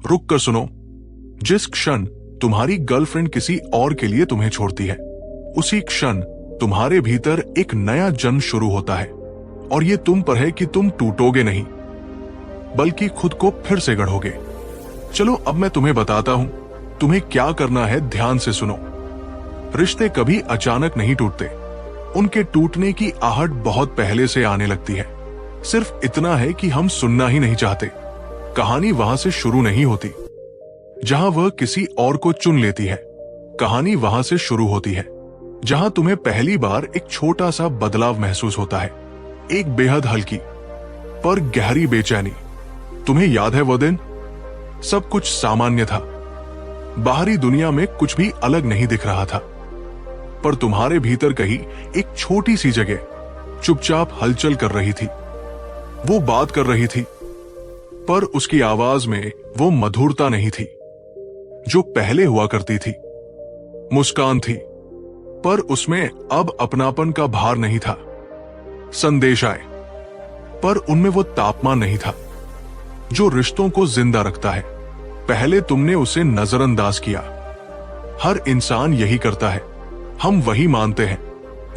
रुक कर सुनो। जिस क्षण तुम्हारी गर्लफ्रेंड किसी और के लिए तुम्हें छोड़ती है, उसी क्षण तुम्हारे भीतर एक नया जन्म शुरू होता है। और ये तुम पर है कि तुम टूटोगे नहीं, बल्कि खुद को फिर से गढ़ोगे। चलो अब मैं तुम्हें बताता हूं तुम्हें क्या करना है। ध्यान से सुनो। रिश्ते कभी अचानक नहीं टूटते, उनके टूटने की आहट बहुत पहले से आने लगती है। सिर्फ इतना है कि हम सुनना ही नहीं चाहते। कहानी वहां से शुरू नहीं होती जहां वह किसी और को चुन लेती है। कहानी वहां से शुरू होती है जहां तुम्हें पहली बार एक छोटा सा बदलाव महसूस होता है, एक बेहद हल्की पर गहरी बेचैनी। तुम्हें याद है वो दिन? सब कुछ सामान्य था, बाहरी दुनिया में कुछ भी अलग नहीं दिख रहा था, पर तुम्हारे भीतर कहीं एक छोटी सी जगह चुपचाप हलचल कर रही थी। वो बात कर रही थी, पर उसकी आवाज में वो मधुरता नहीं थी जो पहले हुआ करती थी। मुस्कान थी, पर उसमें अब अपनापन का भार नहीं था। संदेश आए, पर उनमें वो तापमान नहीं था जो रिश्तों को जिंदा रखता है। पहले तुमने उसे नजरअंदाज किया। हर इंसान यही करता है। हम वही मानते हैं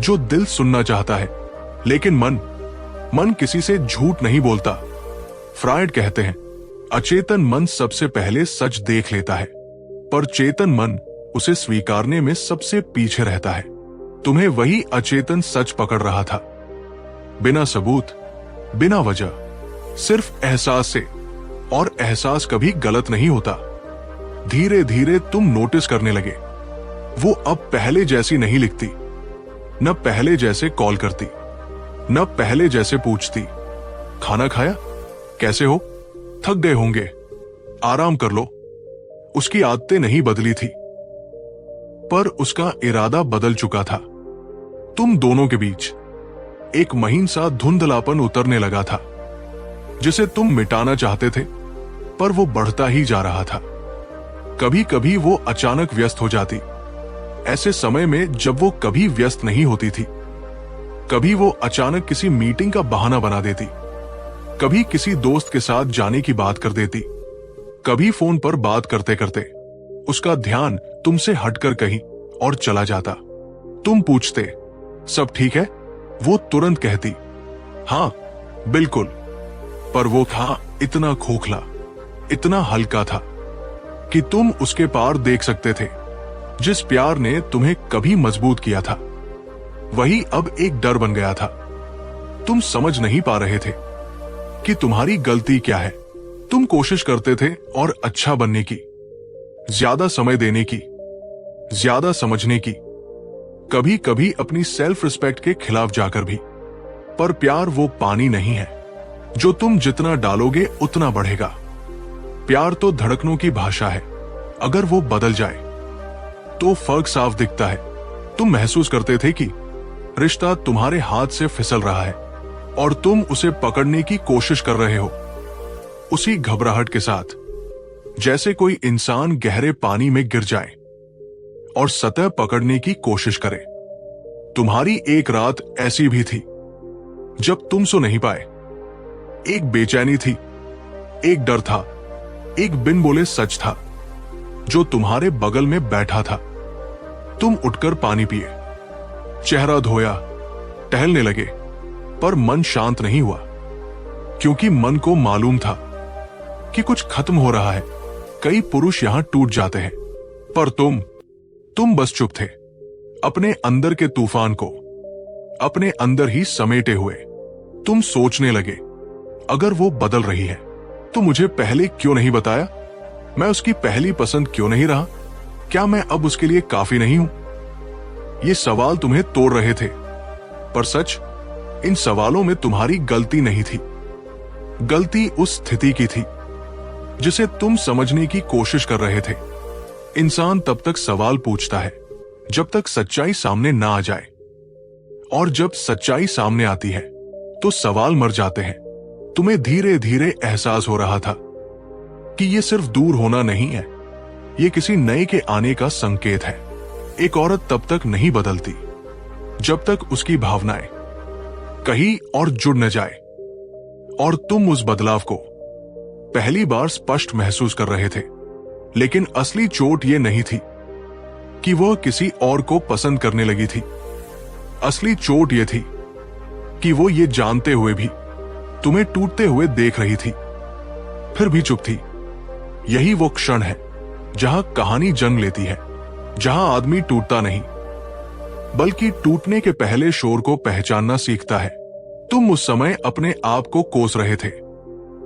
जो दिल सुनना चाहता है, लेकिन मन किसी से झूठ नहीं बोलता। फ्रायड कहते हैं, अचेतन मन सबसे पहले सच देख लेता है, पर चेतन मन उसे स्वीकारने में सबसे पीछे रहता है। तुम्हें वही अचेतन सच पकड़ रहा था, बिना सबूत, बिना वजह, सिर्फ एहसास से। और एहसास कभी गलत नहीं होता। धीरे धीरे तुम नोटिस करने लगे, वो अब पहले जैसी नहीं लिखती, न पहले जैसे कॉल करती, न पहले जैसे पूछती, खाना खाया, कैसे हो, थक गए होंगे, आराम कर लो। उसकी आदतें नहीं बदली थी, पर उसका इरादा बदल चुका था। तुम दोनों के बीच एक महीन सा धुंधलापन उतरने लगा था, जिसे तुम मिटाना चाहते थे, पर वो बढ़ता ही जा रहा था। कभी कभी वो अचानक व्यस्त हो जाती, ऐसे समय में जब वो कभी व्यस्त नहीं होती थी। कभी वो अचानक किसी मीटिंग का बहाना बना देती, कभी किसी दोस्त के साथ जाने की बात कर देती, कभी फोन पर बात करते करते उसका ध्यान तुमसे हटकर कहीं और चला जाता। तुम पूछते, सब ठीक है? वो तुरंत कहती, हाँ बिल्कुल। पर वो था इतना खोखला, इतना हल्का था कि तुम उसके पार देख सकते थे। जिस प्यार ने तुम्हें कभी मजबूत किया था, वही अब एक डर बन गया था। तुम समझ नहीं पा रहे थे कि तुम्हारी गलती क्या है। तुम कोशिश करते थे और अच्छा बनने की, ज्यादा समय देने की, ज्यादा समझने की, कभी कभी अपनी सेल्फ रिस्पेक्ट के खिलाफ जाकर भी। पर प्यार वो पानी नहीं है जो तुम जितना डालोगे उतना बढ़ेगा। प्यार तो धड़कनों की भाषा है। अगर वो बदल जाए तो फर्क साफ दिखता है। तुम महसूस करते थे कि रिश्ता तुम्हारे हाथ से फिसल रहा है और तुम उसे पकड़ने की कोशिश कर रहे हो, उसी घबराहट के साथ जैसे कोई इंसान गहरे पानी में गिर जाए और सतह पकड़ने की कोशिश करे। तुम्हारी एक रात ऐसी भी थी जब तुम सो नहीं पाए। एक बेचैनी थी, एक डर था, एक बिन बोले सच था जो तुम्हारे बगल में बैठा था। तुम उठकर पानी पिए, चेहरा धोया, टहलने लगे, पर मन शांत नहीं हुआ, क्योंकि मन को मालूम था कि कुछ खत्म हो रहा है। कई पुरुष यहां टूट जाते हैं, पर तुम बस चुप थे, अपने अंदर के तूफान को अपने अंदर ही समेटे हुए। तुम सोचने लगे, अगर वो बदल रही है तो मुझे पहले क्यों नहीं बताया? मैं उसकी पहली पसंद क्यों नहीं रहा? क्या मैं अब उसके लिए काफी नहीं हूं? ये सवाल तुम्हें तोड़ रहे थे, पर सच, इन सवालों में तुम्हारी गलती नहीं थी। गलती उस स्थिति की थी जिसे तुम समझने की कोशिश कर रहे थे। इंसान तब तक सवाल पूछता है जब तक सच्चाई सामने ना आ जाए, और जब सच्चाई सामने आती है तो सवाल मर जाते हैं। तुम्हें धीरे धीरे एहसास हो रहा था कि ये सिर्फ दूर होना नहीं है, ये किसी नए के आने का संकेत है। एक औरत तब तक नहीं बदलती जब तक उसकी भावनाएं कहीं और जुड़ न जाए और तुम उस बदलाव को पहली बार स्पष्ट महसूस कर रहे थे। लेकिन असली चोट ये नहीं थी कि वह किसी और को पसंद करने लगी थी। असली चोट ये थी कि वो ये जानते हुए भी तुम्हें टूटते हुए देख रही थी, फिर भी चुप थी। यही वो क्षण है जहां कहानी जन्म लेती है, जहां आदमी टूटता नहीं बल्कि टूटने के पहले शोर को पहचानना सीखता है। तुम उस समय अपने आप को कोस रहे थे,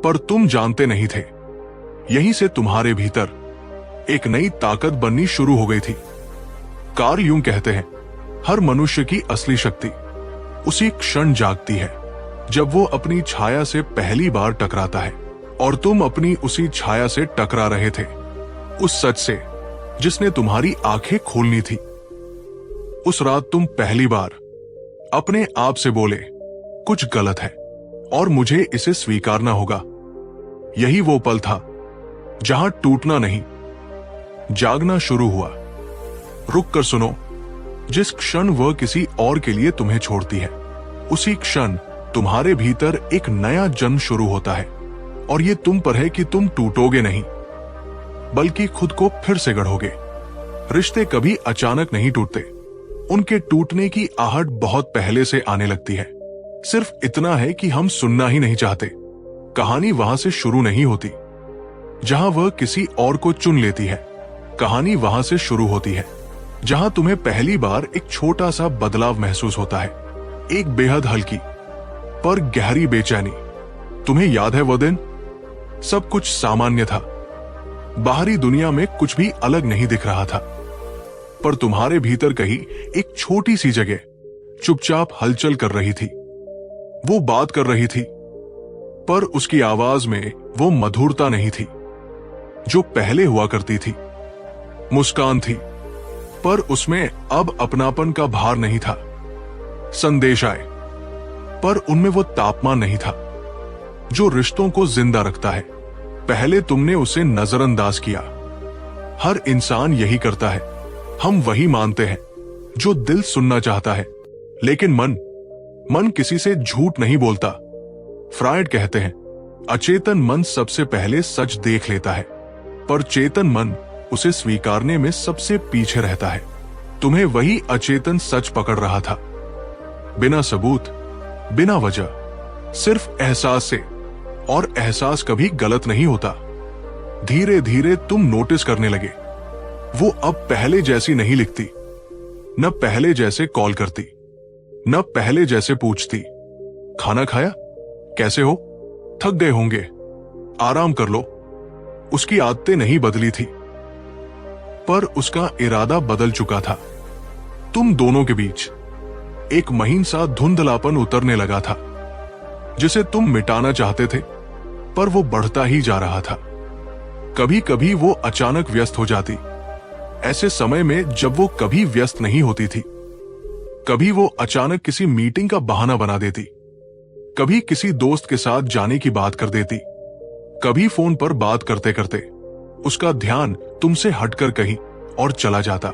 पर तुम जानते नहीं थे यहीं से तुम्हारे भीतर एक नई ताकत बननी शुरू हो गई थी। कार्ल यूं कहते हैं, हर मनुष्य की असली शक्ति उसी क्षण जागती है जब वो अपनी छाया से पहली बार टकराता है। और तुम अपनी उसी छाया से टकरा रहे थे, उस सच से जिसने तुम्हारी आंखें खोलनी थी। उस रात तुम पहली बार अपने आप से बोले, कुछ गलत है और मुझे इसे स्वीकारना होगा। यही वो पल था जहां टूटना नहीं, जागना शुरू हुआ। रुक कर सुनो, जिस क्षण वह किसी और के लिए तुम्हें छोड़ती है, उसी क्षण तुम्हारे भीतर एक नया जन्म शुरू होता है। और ये तुम पर है कि तुम टूटोगे नहीं, बल्कि खुद को फिर से गढ़ोगे। रिश्ते कभी अचानक नहीं टूटते, उनके टूटने की आहट बहुत पहले से आने लगती है। सिर्फ इतना है कि हम सुनना ही नहीं चाहते। कहानी वहां से शुरू नहीं होती जहां वह किसी और को चुन लेती है। कहानी वहां से शुरू होती है जहां तुम्हें पहली बार एक छोटा सा बदलाव महसूस होता है, एक बेहद हल्की पर गहरी बेचैनी। तुम्हें याद है वो दिन? सब कुछ सामान्य था, बाहरी दुनिया में कुछ भी अलग नहीं दिख रहा था, पर तुम्हारे भीतर कहीं एक छोटी सी जगह चुपचाप हलचल कर रही थी। वो बात कर रही थी, पर उसकी आवाज में वो मधुरता नहीं थी जो पहले हुआ करती थी। मुस्कान थी, पर उसमें अब अपनापन का भार नहीं था। संदेश आए, पर उनमें वो तापमान नहीं था जो रिश्तों को जिंदा रखता है। पहले तुमने उसे नजरअंदाज किया। हर इंसान यही करता है। हम वही मानते हैं जो दिल सुनना चाहता है, लेकिन मन किसी से झूठ नहीं बोलता। फ्रायड कहते हैं, अचेतन मन सबसे पहले सच देख लेता है, पर चेतन मन उसे स्वीकारने में सबसे पीछे रहता है। तुम्हें वही अचेतन सच पकड़ रहा था, बिना सबूत, बिना वजह, सिर्फ एहसास से। और एहसास कभी गलत नहीं होता। धीरे धीरे तुम नोटिस करने लगे, वो अब पहले जैसी नहीं लिखती, न पहले जैसे कॉल करती, न पहले जैसे पूछती, खाना खाया, कैसे हो, थक गए होंगे, आराम कर लो। उसकी आदतें नहीं बदली थी, पर उसका इरादा बदल चुका था। तुम दोनों के बीच एक महीन सा धुंधलापन उतरने लगा था, जिसे तुम मिटाना चाहते थे, पर वो बढ़ता ही जा रहा था। कभी कभी वो अचानक व्यस्त हो जाती, ऐसे समय में जब वो कभी व्यस्त नहीं होती थी। कभी वो अचानक किसी मीटिंग का बहाना बना देती, कभी किसी दोस्त के साथ जाने की बात कर देती, कभी फोन पर बात करते करते उसका ध्यान तुमसे हटकर कहीं और चला जाता।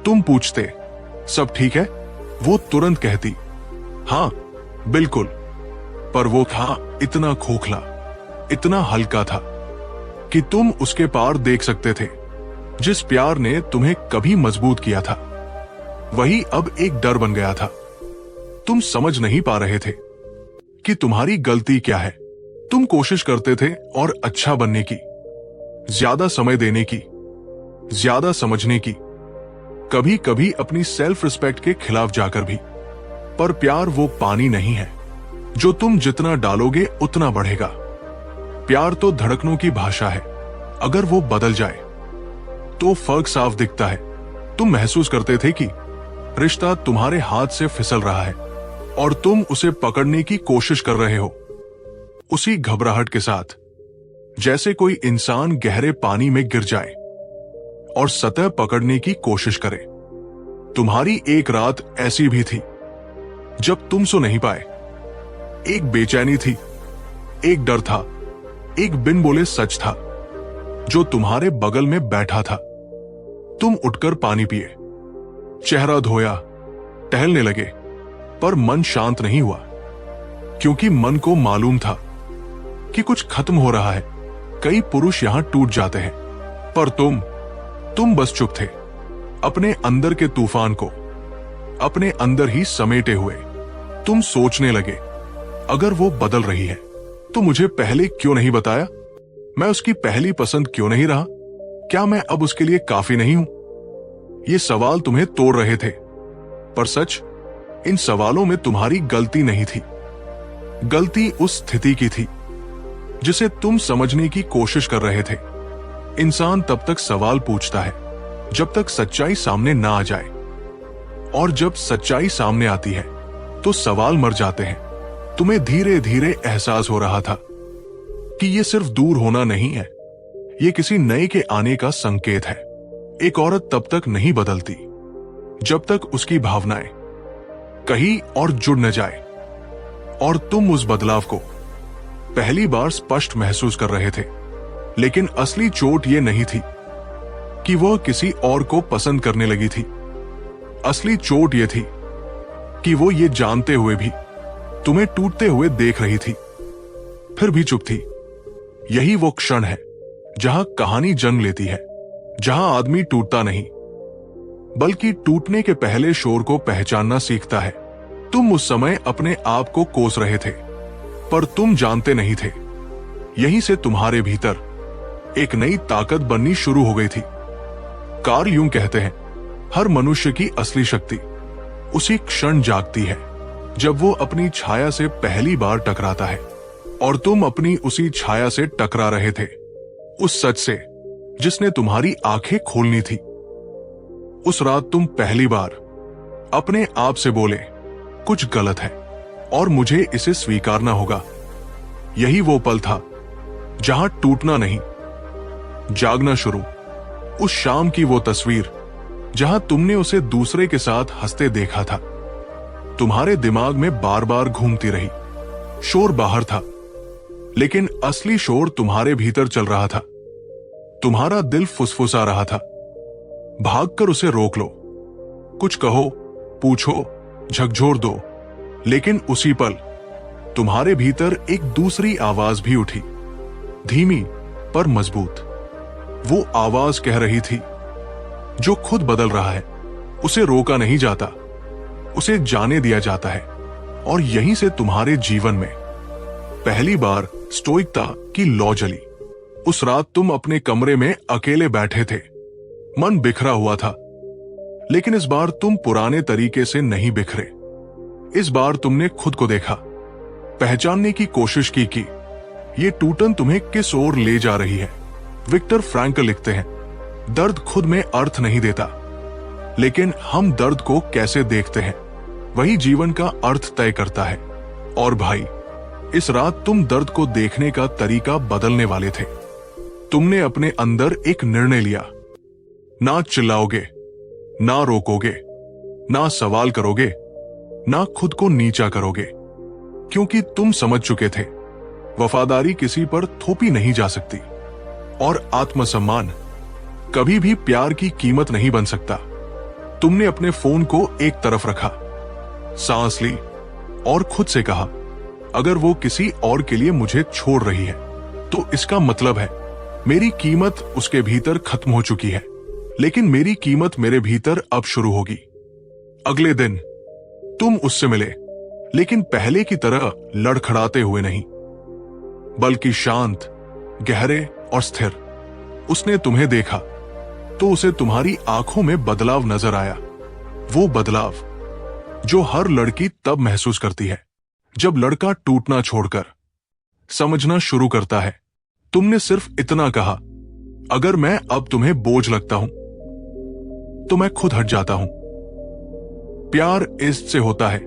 तुम पूछते, सब ठीक है? वो तुरंत कहती, हाँ बिल्कुल। पर वो था इतना खोखला, इतना हल्का था कि तुम उसके पार देख सकते थे। जिस प्यार ने तुम्हें कभी मजबूत किया था, वही अब एक डर बन गया था। तुम समझ नहीं पा रहे थे कि तुम्हारी गलती क्या है। तुम कोशिश करते थे और अच्छा बनने की, ज्यादा समय देने की, ज्यादा समझने की, कभी कभी अपनी सेल्फ रिस्पेक्ट के खिलाफ जाकर भी। पर प्यार वो पानी नहीं है जो तुम जितना डालोगे उतना बढ़ेगा। प्यार तो धड़कनों की भाषा है। अगर वो बदल जाए तो फर्क साफ दिखता है। तुम महसूस करते थे कि रिश्ता तुम्हारे हाथ से फिसल रहा है और तुम उसे पकड़ने की कोशिश कर रहे हो, उसी घबराहट के साथ जैसे कोई इंसान गहरे पानी में गिर जाए और सतह पकड़ने की कोशिश करे। तुम्हारी एक रात ऐसी भी थी जब तुम सो नहीं पाए। एक बेचैनी थी, एक डर था, एक बिन बोले सच था जो तुम्हारे बगल में बैठा था। तुम उठकर पानी पिए, चेहरा धोया, टहलने लगे, पर मन शांत नहीं हुआ, क्योंकि मन को मालूम था कि कुछ खत्म हो रहा है। कई पुरुष यहां टूट जाते हैं, पर तुम बस चुप थे, अपने अंदर के तूफान को अपने अंदर ही समेटे हुए। तुम सोचने लगे, अगर वो बदल रही है तो मुझे पहले क्यों नहीं बताया? मैं उसकी पहली पसंद क्यों नहीं रहा? क्या मैं अब उसके लिए काफी नहीं हूं? ये सवाल तुम्हें तोड़ रहे थे, पर सच, इन सवालों में तुम्हारी गलती नहीं थी। गलती उस स्थिति की थी जिसे तुम समझने की कोशिश कर रहे थे। इंसान तब तक सवाल पूछता है जब तक सच्चाई सामने ना आ जाए, और जब सच्चाई सामने आती है तो सवाल मर जाते हैं। तुम्हें धीरे धीरे एहसास हो रहा था कि ये सिर्फ दूर होना नहीं है, ये किसी नए के आने का संकेत है। एक औरत तब तक नहीं बदलती जब तक उसकी भावनाएं कहीं और जुड़ न जाए, और तुम उस बदलाव को पहली बार स्पष्ट महसूस कर रहे थे। लेकिन असली चोट ये नहीं थी कि वह किसी और को पसंद करने लगी थी। असली चोट ये थी कि वो ये जानते हुए भी तुम्हें टूटते हुए देख रही थी, फिर भी चुप थी। यही वो क्षण है जहां कहानी जन्म लेती है, जहां आदमी टूटता नहीं बल्कि टूटने के पहले शोर को पहचानना सीखता है। तुम उस समय अपने आप को कोस रहे थे, पर तुम जानते नहीं थे यहीं से तुम्हारे भीतर एक नई ताकत बननी शुरू हो गई थी। कार्ल यूं कहते हैं, हर मनुष्य की असली शक्ति उसी क्षण जागती है जब वो अपनी छाया से पहली बार टकराता है। और तुम अपनी उसी छाया से टकरा रहे थे, उस सच से जिसने तुम्हारी आंखें खोलनी थी। उस रात तुम पहली बार अपने आप से बोले, कुछ गलत है और मुझे इसे स्वीकारना होगा। यही वो पल था जहां टूटना नहीं, जागना शुरू। उस शाम की वो तस्वीर जहां तुमने उसे दूसरे के साथ हंसते देखा था, तुम्हारे दिमाग में बार बार घूमती रही। शोर बाहर था, लेकिन असली शोर तुम्हारे भीतर चल रहा था। तुम्हारा दिल फुसफुसा रहा था, भागकर उसे रोक लो, कुछ कहो, पूछो, झकझोर दो। लेकिन उसी पल तुम्हारे भीतर एक दूसरी आवाज भी उठी, धीमी पर मजबूत। वो आवाज कह रही थी, जो खुद बदल रहा है उसे रोका नहीं जाता, उसे जाने दिया जाता है। और यहीं से तुम्हारे जीवन में पहली बार स्टोइकता की लौ जली। उस रात तुम अपने कमरे में अकेले बैठे थे, मन बिखरा हुआ था, लेकिन इस बार तुम पुराने तरीके से नहीं बिखरे। इस बार तुमने खुद को देखा, पहचानने की कोशिश की कि ये टूटन तुम्हें किस ओर ले जा रही है। विक्टर फ्रैंकल लिखते हैं, दर्द खुद में अर्थ नहीं देता, लेकिन हम दर्द को कैसे देखते हैं वही जीवन का अर्थ तय करता है। और भाई, इस रात तुम दर्द को देखने का तरीका बदलने वाले थे। तुमने अपने अंदर एक निर्णय लिया, ना चिल्लाओगे, ना रोकोगे, ना सवाल करोगे, ना खुद को नीचा करोगे, क्योंकि तुम समझ चुके थे वफादारी किसी पर थोपी नहीं जा सकती, और आत्मसम्मान कभी भी प्यार की कीमत नहीं बन सकता। तुमने अपने फोन को एक तरफ रखा, सांस ली और खुद से कहा, अगर वो किसी और के लिए मुझे छोड़ रही है तो इसका मतलब है मेरी कीमत उसके भीतर खत्म हो चुकी है, लेकिन मेरी कीमत मेरे भीतर अब शुरू होगी। अगले दिन तुम उससे मिले, लेकिन पहले की तरह लड़खड़ाते हुए नहीं, बल्कि शांत, गहरे और स्थिर। उसने तुम्हें देखा तो उसे तुम्हारी आंखों में बदलाव नजर आया, वो बदलाव जो हर लड़की तब महसूस करती है जब लड़का टूटना छोड़कर समझना शुरू करता है। तुमने सिर्फ इतना कहा, अगर मैं अब तुम्हें बोझ लगता हूं तो मैं खुद हट जाता हूं। प्यार इससे होता है,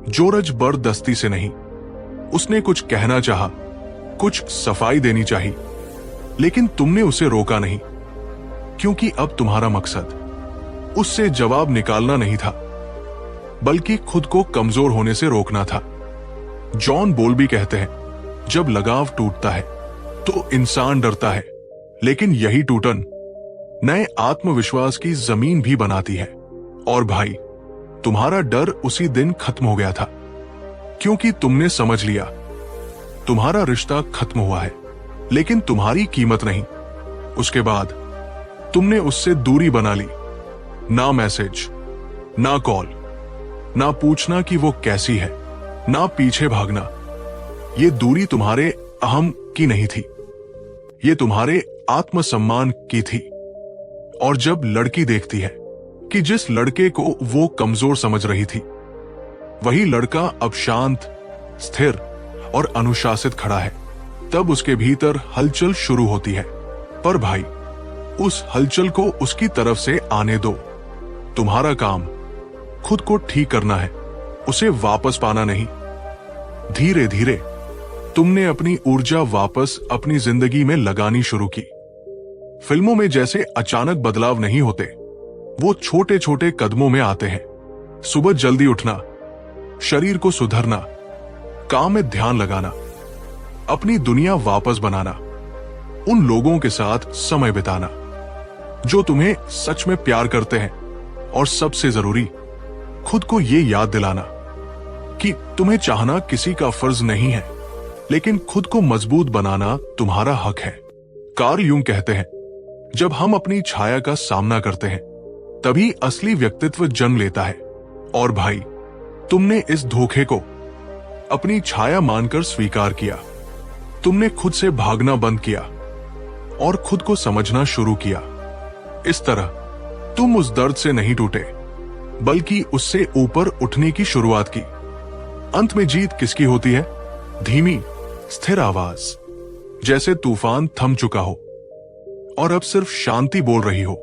जोर जबरदस्ती से नहीं। उसने कुछ कहना चाहा, कुछ सफाई देनी चाहिए, लेकिन तुमने उसे रोका नहीं, क्योंकि अब तुम्हारा मकसद उससे जवाब निकालना नहीं था, बल्कि खुद को कमजोर होने से रोकना था। जॉन बोल्बी कहते हैं, जब लगाव टूटता है तो इंसान डरता है, लेकिन यही टूटन नए आत्मविश्वास की जमीन भी बनाती है। और भाई, तुम्हारा डर उसी दिन खत्म हो गया था, क्योंकि तुमने समझ लिया तुम्हारा रिश्ता खत्म हुआ है, लेकिन तुम्हारी कीमत नहीं। उसके बाद तुमने उससे दूरी बना ली। ना मैसेज, ना कॉल, ना पूछना कि वो कैसी है, ना पीछे भागना। ये दूरी तुम्हारे अहम की नहीं थी, ये तुम्हारे आत्मसम्मान की थी। और जब लड़की देखती है कि जिस लड़के को वो कमजोर समझ रही थी, वही लड़का अब शांत, स्थिर और अनुशासित खड़ा है, तब उसके भीतर हलचल शुरू होती है। पर भाई, उस हलचल को उसकी तरफ से आने दो। तुम्हारा काम खुद को ठीक करना है, उसे वापस पाना नहीं। धीरे धीरे तुमने अपनी ऊर्जा वापस अपनी जिंदगी में लगानी शुरू की। फिल्मों में जैसे अचानक बदलाव नहीं होते, वो छोटे छोटे कदमों में आते हैं। सुबह जल्दी उठना, शरीर को सुधरना, काम में ध्यान लगाना, अपनी दुनिया वापस बनाना, उन लोगों के साथ समय बिताना जो तुम्हें सच में प्यार करते हैं, और सबसे जरूरी, खुद को ये याद दिलाना कि तुम्हें चाहना किसी का फर्ज नहीं है, लेकिन खुद को मजबूत बनाना तुम्हारा हक है। कार्ल यूंग कहते हैं, जब हम अपनी छाया का सामना करते हैं, तभी असली व्यक्तित्व जन्म लेता है। और भाई, तुमने इस धोखे को अपनी छाया मानकर स्वीकार किया। तुमने खुद से भागना बंद किया और खुद को समझना शुरू किया। इस तरह तुम उस दर्द से नहीं टूटे, बल्कि उससे ऊपर उठने की शुरुआत की। अंत में जीत किसकी होती है? धीमी, स्थिर आवाज, जैसे तूफान थम चुका हो और अब सिर्फ शांति बोल रही हो।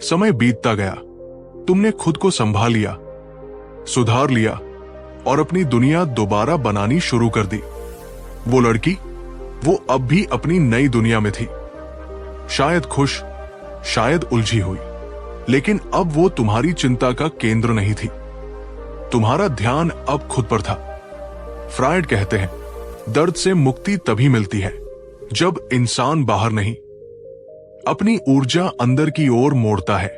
समय बीतता गया, तुमने खुद को संभाल लिया, सुधार लिया और अपनी दुनिया दोबारा बनानी शुरू कर दी। वो लड़की, वो अब भी अपनी नई दुनिया में थी, शायद खुश, शायद उलझी हुई, लेकिन अब वो तुम्हारी चिंता का केंद्र नहीं थी। तुम्हारा ध्यान अब खुद पर था। फ्रायड कहते हैं, दर्द से मुक्ति तभी मिलती है जब इंसान बाहर नहीं, अपनी ऊर्जा अंदर की ओर मोड़ता है।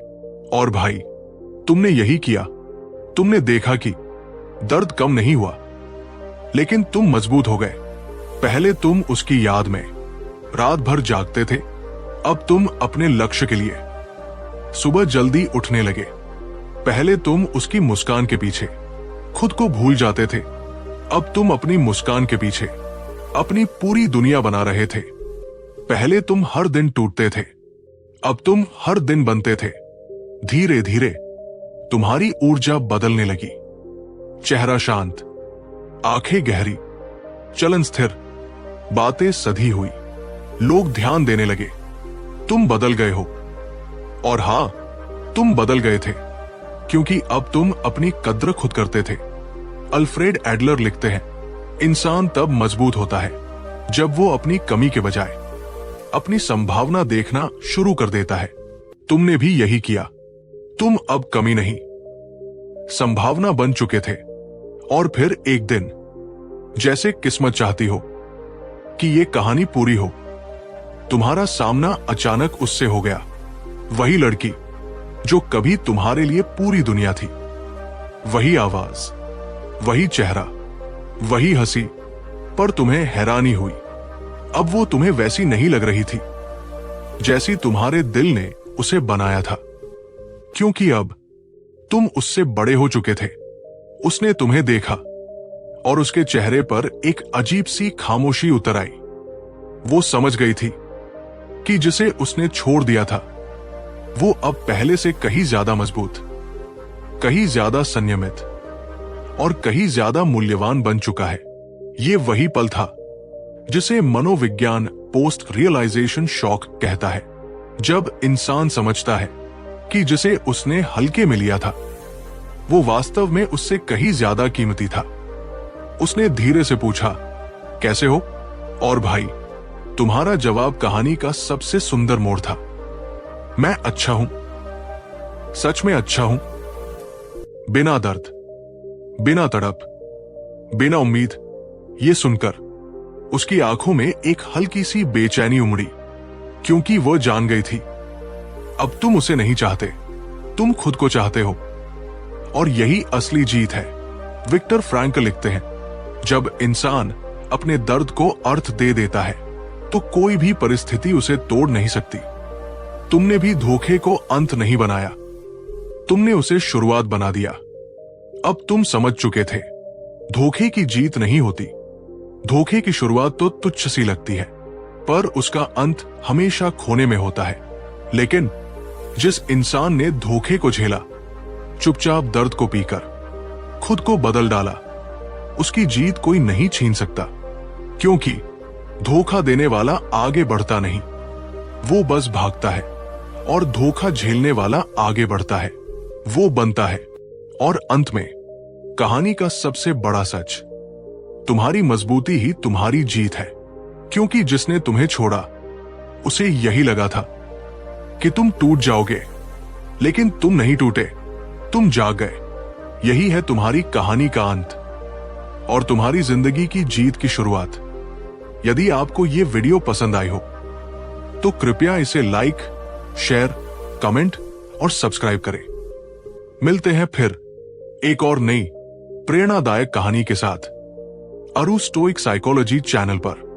और भाई, तुमने यही किया। तुमने देखा कि दर्द कम नहीं हुआ, लेकिन तुम मजबूत हो गए। पहले तुम उसकी याद में रात भर जागते थे, अब तुम अपने लक्ष्य के लिए सुबह जल्दी उठने लगे। पहले तुम उसकी मुस्कान के पीछे खुद को भूल जाते थे, अब तुम अपनी मुस्कान के पीछे अपनी पूरी दुनिया बना रहे थे। पहले तुम हर दिन टूटते थे, अब तुम हर दिन बनते थे। धीरे धीरे तुम्हारी ऊर्जा बदलने लगी। चेहरा शांत, आंखें गहरी, चलन स्थिर, बातें सधी हुई। लोग ध्यान देने लगे। तुम बदल गए हो। और हां, तुम बदल गए थे, क्योंकि अब तुम अपनी कद्र खुद करते थे। अल्फ्रेड एडलर लिखते हैं, इंसान तब मजबूत होता है जब वो अपनी कमी के बजाय अपनी संभावना देखना शुरू कर देता है। तुमने भी यही किया। तुम अब कमी नहीं, संभावना बन चुके थे। और फिर एक दिन, जैसे किस्मत चाहती हो कि ये कहानी पूरी हो, तुम्हारा सामना अचानक उससे हो गया। वही लड़की जो कभी तुम्हारे लिए पूरी दुनिया थी। वही आवाज, वही चेहरा, वही हंसी। पर तुम्हें हैरानी हुई, अब वो तुम्हें वैसी नहीं लग रही थी जैसी तुम्हारे दिल ने उसे बनाया था, क्योंकि अब तुम उससे बड़े हो चुके थे। उसने तुम्हें देखा और उसके चेहरे पर एक अजीब सी खामोशी उतर आई। वो समझ गई थी कि जिसे उसने छोड़ दिया था, वो अब पहले से कहीं ज्यादा मजबूत, कहीं ज्यादा संयमित और कहीं ज्यादा मूल्यवान बन चुका है। ये वही पल था जिसे मनोविज्ञान पोस्ट रियलाइजेशन शॉक कहता है, जब इंसान समझता है कि जिसे उसने हल्के में लिया था, वो वास्तव में उससे कहीं ज्यादा कीमती था। उसने धीरे से पूछा, कैसे हो? और भाई, तुम्हारा जवाब कहानी का सबसे सुंदर मोड़ था। मैं अच्छा हूं, सच में अच्छा हूं, बिना दर्द, बिना तड़प, बिना उम्मीद। ये सुनकर उसकी आंखों में एक हल्की सी बेचैनी उमड़ी, क्योंकि वह जान गई थी, अब तुम उसे नहीं चाहते, तुम खुद को चाहते हो। और यही असली जीत है। विक्टर फ्रैंकल लिखते हैं, जब इंसान अपने दर्द को अर्थ दे देता है, तो कोई भी परिस्थिति उसे तोड़ नहीं सकती। तुमने भी धोखे को अंत नहीं बनाया, तुमने उसे शुरुआत बना दिया। अब तुम समझ चुके थे, धोखे की जीत नहीं होती। धोखे की शुरुआत तो तुच्छ सी लगती है, पर उसका अंत हमेशा खोने में होता है। लेकिन जिस इंसान ने धोखे को झेला, चुपचाप दर्द को पीकर खुद को बदल डाला, उसकी जीत कोई नहीं छीन सकता। क्योंकि धोखा देने वाला आगे बढ़ता नहीं, वो बस भागता है। और धोखा झेलने वाला आगे बढ़ता है, वो बनता है। और अंत में कहानी का सबसे बड़ा सच, तुम्हारी मजबूती ही तुम्हारी जीत है। क्योंकि जिसने तुम्हें छोड़ा, उसे यही लगा था कि तुम टूट जाओगे, लेकिन तुम नहीं टूटे, तुम जाग गए। यही है तुम्हारी कहानी का अंत और तुम्हारी जिंदगी की जीत की शुरुआत। यदि आपको ये वीडियो पसंद आई हो तो कृपया इसे लाइक, शेयर, कमेंट और सब्सक्राइब करें। मिलते हैं फिर एक और नई प्रेरणादायक कहानी के साथ अरु स्टोइक साइकोलॉजी चैनल पर।